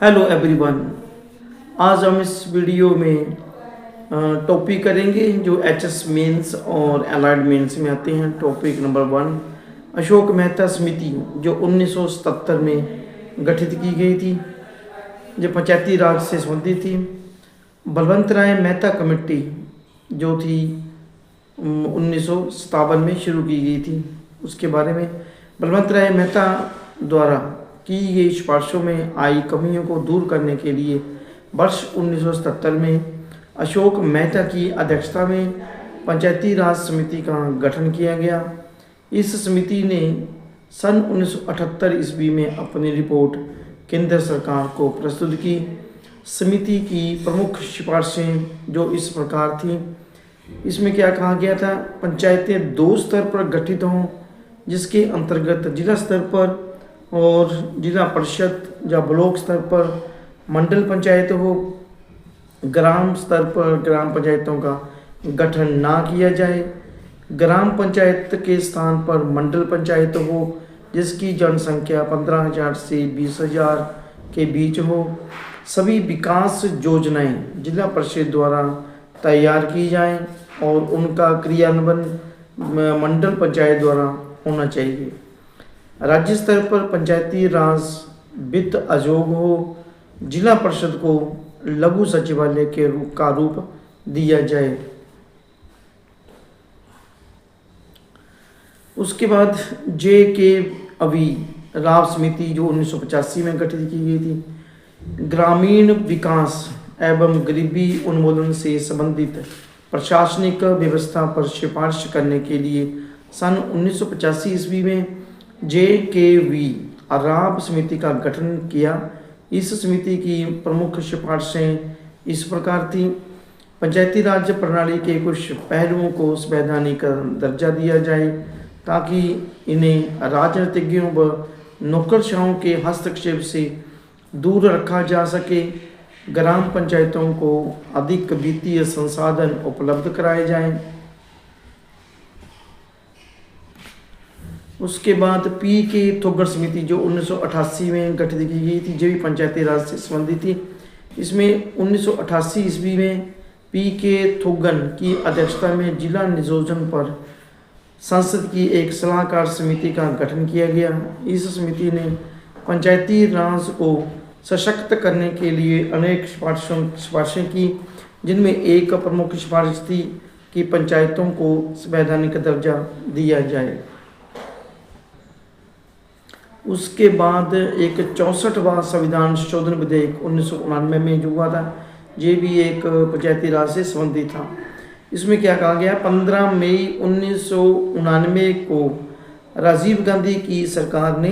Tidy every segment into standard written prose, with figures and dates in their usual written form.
Hello everyone. आज हम इस वीडियो में टॉपिक करेंगे जो एचएस मेंस और एलाइड मेंस में आते हैं। टॉपिक नंबर 1, अशोक मेहता समिति जो 1977 में गठित की गई थी, जो पंचायती राज से संबंधित थी। बलवंत राय मेहता कमेटी जो थी 1957 में शुरू की गई थी। उसके बारे में बलवंत राय मेहता द्वारा की गई सिफारिशों में आई कमियों को दूर करने के लिए वर्ष 1977 में अशोक मेहता की अध्यक्षता में पंचायती राज समिति का गठन किया गया। इस समिति ने सन 1978 ईस्वी में अपनी रिपोर्ट केंद्र सरकार को प्रस्तुत की। समिति की प्रमुख सिफारिशें जो इस प्रकार थीं, इसमें क्या कहा गया था, पंचायतें 2 स्तर पर गठित हों, जिसके अंतर्गत जिला स्तर पर और जिला परिषद या ब्लॉक स्तर पर मंडल पंचायत हो। ग्राम स्तर पर ग्राम पंचायतों का गठन ना किया जाए। ग्राम पंचायत के स्थान पर मंडल पंचायत हो, जिसकी जनसंख्या 15,000 से 20,000 के बीच हो। सभी विकास योजनाएं जिला परिषद द्वारा तैयार की जाएं और उनका क्रियान्वयन मंडल पंचायत द्वारा होना चाहिए। राज्य स्तर पर पंचायती राज वित्त आयोग हो। जिला परिषद को लघु सचिवालय के रूप दिया जाए। उसके बाद जे.के. अवी राव समिति जो 1985 में गठित की गई थी, ग्रामीण विकास एवं गरीबी उन्मूलन से संबंधित प्रशासनिक व्यवस्था पर सिफारिश करने के लिए सन 1985 ईस्वी में जे.के.वी. राव समिति का गठन किया। इस समिति की प्रमुख सिफारिशें इस प्रकार थीं। पंचायती राज प्रणाली के कुछ पहलुओं को संवैधानिक दर्जा दिया जाए ताकि इन्हें राजनीतिज्ञों व नौकरशाहों के हस्तक्षेप से दूर रखा जा सके। ग्राम पंचायतों को अधिक वित्तीय संसाधन उपलब्ध कराए जाएं। उसके बाद पी.के. थोगड़ समिति जो 1988 में गठित की गई थी, जो भी पंचायती राज से संबंधित थी। इसमें 1988 ईस्वी में पी.के. थोगन की अध्यक्षता में जिला नियोजन पर संसद की एक सलाहकार समिति का गठन किया गया। इस समिति ने पंचायती राज को सशक्त करने के लिए अनेक सिफारिशें की, जिनमें एक प्रमुख सिफारिश थी कि पंचायतों को संवैधानिक दर्जा दिया जाए। उसके बाद एक 64वां संविधान संशोधन विधेयक 1999 में जो हुआ था, ये भी एक पंचायती राज से संबंधित था। इसमें क्या कहा गया, 15 मई 1999 को राजीव गांधी की सरकार ने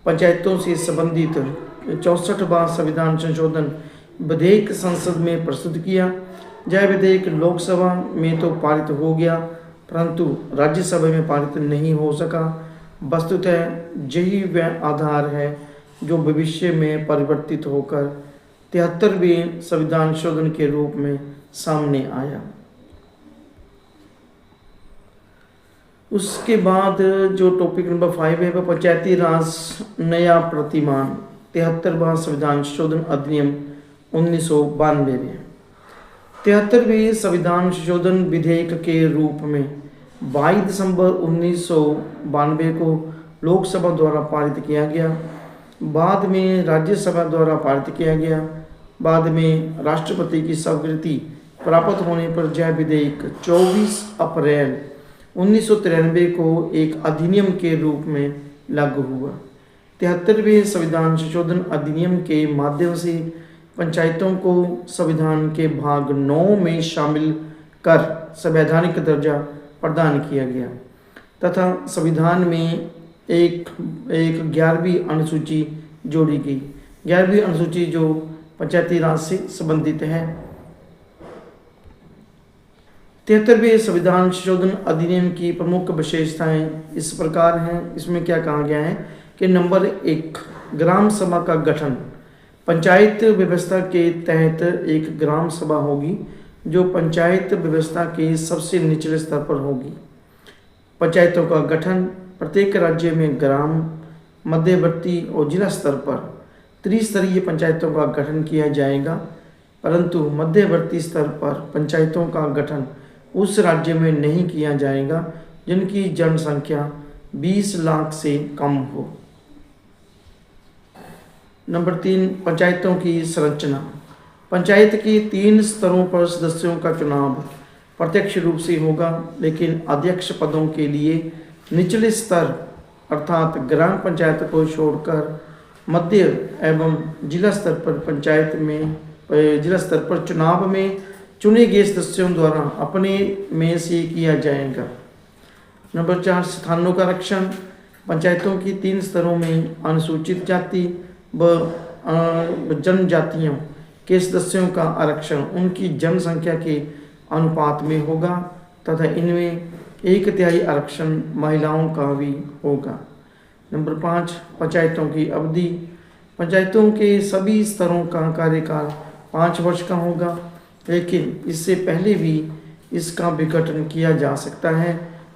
पंचायतों से संबंधित 64वां संविधान संशोधन विधेयक संसद में प्रस्तुत किया। यह विधेयक लोकसभा में तो पारित हो गया, परंतु राज्यसभा में पारित नहीं हो सका। वस्तुतः यही वह आधार है जो भविष्य में परिवर्तित होकर 73वें संविधान संशोधन के रूप में सामने आया। उसके बाद जो टॉपिक नंबर 5 है वह पंचायती राज नया प्रतिमान 73वां संविधान संशोधन अधिनियम 1992 में 73वें संविधान संशोधन विधेयक के रूप में 22 दिसंबर 1992 को लोकसभा द्वारा पारित किया गया। बाद में राज्यसभा द्वारा पारित किया गया। बाद में राष्ट्रपति की स्वीकृति प्राप्त होने पर यह विधेयक 24 अप्रैल 1993 को एक अधिनियम के रूप में लागू हुआ। 73वें संविधान संशोधन अधिनियम के माध्यम से पंचायतों को संविधान के भाग 9 में शामिल कर संवैधानिक दर्जा प्रदान किया गया तथा संविधान में एक 11वीं अनुसूची जोड़ी गई। 11वीं अनुसूची जो पंचायती राज से संबंधित है। 73वें संविधान संशोधन अधिनियम की प्रमुख विशेषताएं इस प्रकार हैं। इसमें क्या कहा गया है कि नंबर 1, ग्राम सभा का गठन। पंचायत व्यवस्था के तहत एक ग्राम सभा होगी जो पंचायत व्यवस्था के सबसे निचले स्तर पर होगी। पंचायतों का गठन प्रत्येक राज्य में ग्राम, मध्यवर्ती और जिला स्तर पर त्रिस्तरीय पंचायतों का गठन किया जाएगा, परंतु मध्यवर्ती स्तर पर पंचायतों का गठन उस राज्य में नहीं किया जाएगा जिनकी जनसंख्या 20 लाख से कम हो। नंबर 3, पंचायतों की संरचना। पंचायत के 3 स्तरों पर सदस्यों का चुनाव प्रत्यक्ष रूप से होगा, लेकिन अध्यक्ष पदों के लिए निचले स्तर अर्थात ग्राम पंचायत को छोड़कर मध्य एवं जिला स्तर पर चुनाव में चुने गए सदस्यों द्वारा अपने में से किया जाएगा। नंबर 4, स्थानों का आरक्षण। पंचायतों की 3 स्तरों में अनुसूचित जाति व जनजातियों के सदस्यों का आरक्षण उनकी जनसंख्या के अनुपात में होगा तथा इनमें 1/3 आरक्षण महिलाओं का भी होगा। नंबर 5, पंचायतों की अवधि। पंचायतों के सभी स्तरों का कार्यकाल 5 वर्ष का होगा, लेकिन इससे पहले भी इसका विघटन किया जा सकता है,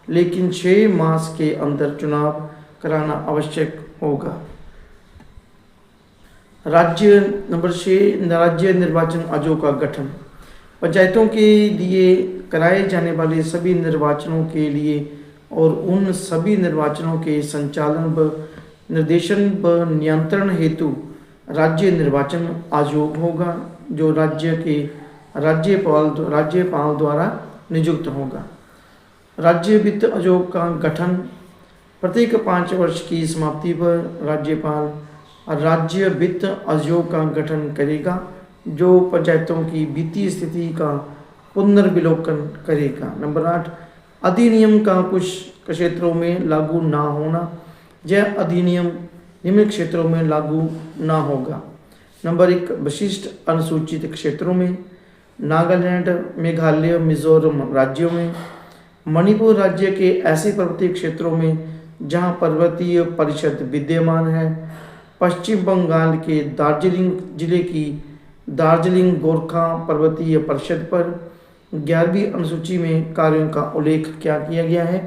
लेकिन 6 मास के अंदर चुनाव कराना आवश्यक होगा। राज्य। नंबर 6, राज्य निर्वाचन आयोग का गठन। पंचायतों के लिए कराए जाने वाले सभी निर्वाचनों के लिए और उन सभी निर्वाचनों के संचालन व निर्देशन व नियंत्रण हेतु राज्य निर्वाचन आयोग होगा, जो राज्य के राज्यपाल द्वारा नियुक्त होगा। राज्य वित्त आयोग का गठन। प्रत्येक 5 वर्ष की समाप्ति पर राज्यपाल राज्य वित्त आयोग का गठन करेगा, जो पंचायतों की वित्तीय स्थिति का पुनर्विलोकन करेगा। नंबर 8, अधिनियम का कुछ क्षेत्रों में लागू ना होना। यह अधिनियम निम्न क्षेत्रों में लागू ना होगा। नंबर 1, विशिष्ट अनुसूचित क्षेत्रों में नागालैंड, मेघालय, मिजोरम राज्यों में, मणिपुर राज्य के ऐसे पर्वतीय क्षेत्रों में जहां पर्वतीय परिषद विद्यमान है, पश्चिम बंगाल के दार्जिलिंग जिले की दार्जिलिंग गोरखा पर्वतीय परिषद पर 11वीं अनुसूची में कार्यों का उल्लेख क्या किया गया है।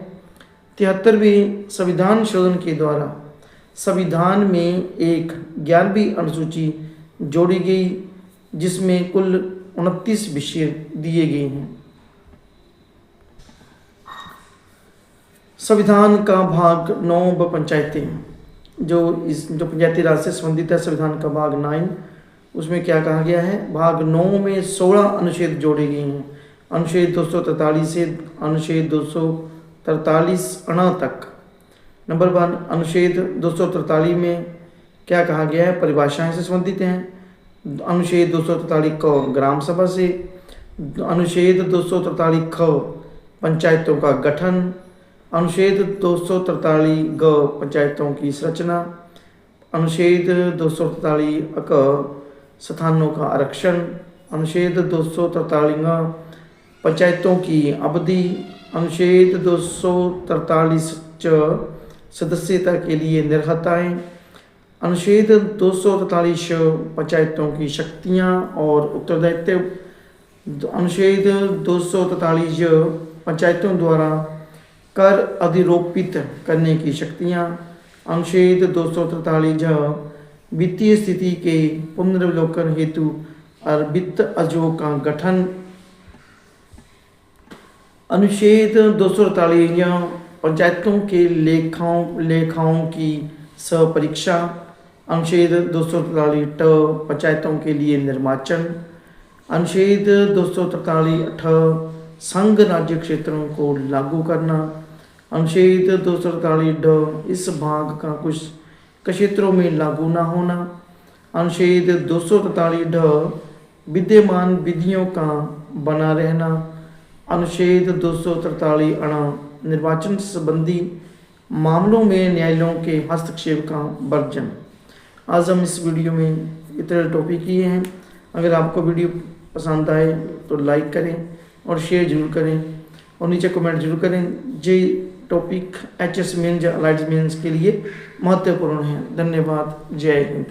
73वें संविधान शोधन के द्वारा संविधान में एक 11वीं अनुसूची जोड़ी गई, जिसमें कुल 29 विषय दिए गए हैं। संविधान का भाग 9 व पंचायतें, जो पंचायती राज से संबंधित है, संविधान का भाग 9, उसमें क्या कहा गया है। भाग 9 में 16 अनुच्छेद जोड़े गए हैं। अनुच्छेद 243 से अनुच्छेद 243 अणा तक। नंबर 1, अनुच्छेद 243 में क्या कहा गया है, परिभाषाएं से संबंधित हैं। अनुच्छेद 243 क ग्राम सभा से, अनुच्छेद 243 ख पंचायतों का गठन, अनुच्छेद 243 ग पंचायतों की संरचना, अनुच्छेद 243 क स्थानों का आरक्षण, अनुच्छेद 243 ग पंचायतों की अवधि, अनुच्छेद 243 च सदस्यता के लिए निर्हताएँ, अनुच्छेद 243 पंचायतों की शक्तियाँ और उत्तरदायित्व, अनुच्छेद 243 पंचायतों द्वारा कर अधिरोपित करने की शक्तियाँ, अनुच्छेद 243 वित्तीय स्थिति के पुनर्विलोकन हेतु और वित्त आयोग का गठन, अनुच्छेद 243 पंचायतों के लेखाओं की सपरीक्षा, अनुच्छेद 243 ट पंचायतों के लिए निर्वाचन, अनुच्छेद 243 संघ राज्य क्षेत्रों को लागू करना, अनुच्छेद 243 ड इस भाग का कुछ क्षेत्रों में लागू न होना, अनुच्छेद 243 ढ विद्यमान विधियों का बना रहना, अनुच्छेद 243 अण निर्वाचन संबंधी मामलों में न्यायालयों के हस्तक्षेप का वर्जन। आज हम इस वीडियो में इतने टॉपिक किए हैं। अगर आपको वीडियो पसंद आए तो लाइक करें और शेयर जरूर करें और नीचे कमेंट जरूर करें। ये टॉपिक HS मेंस या अलाइड मेंस के लिए महत्वपूर्ण है। धन्यवाद। जय हिंद।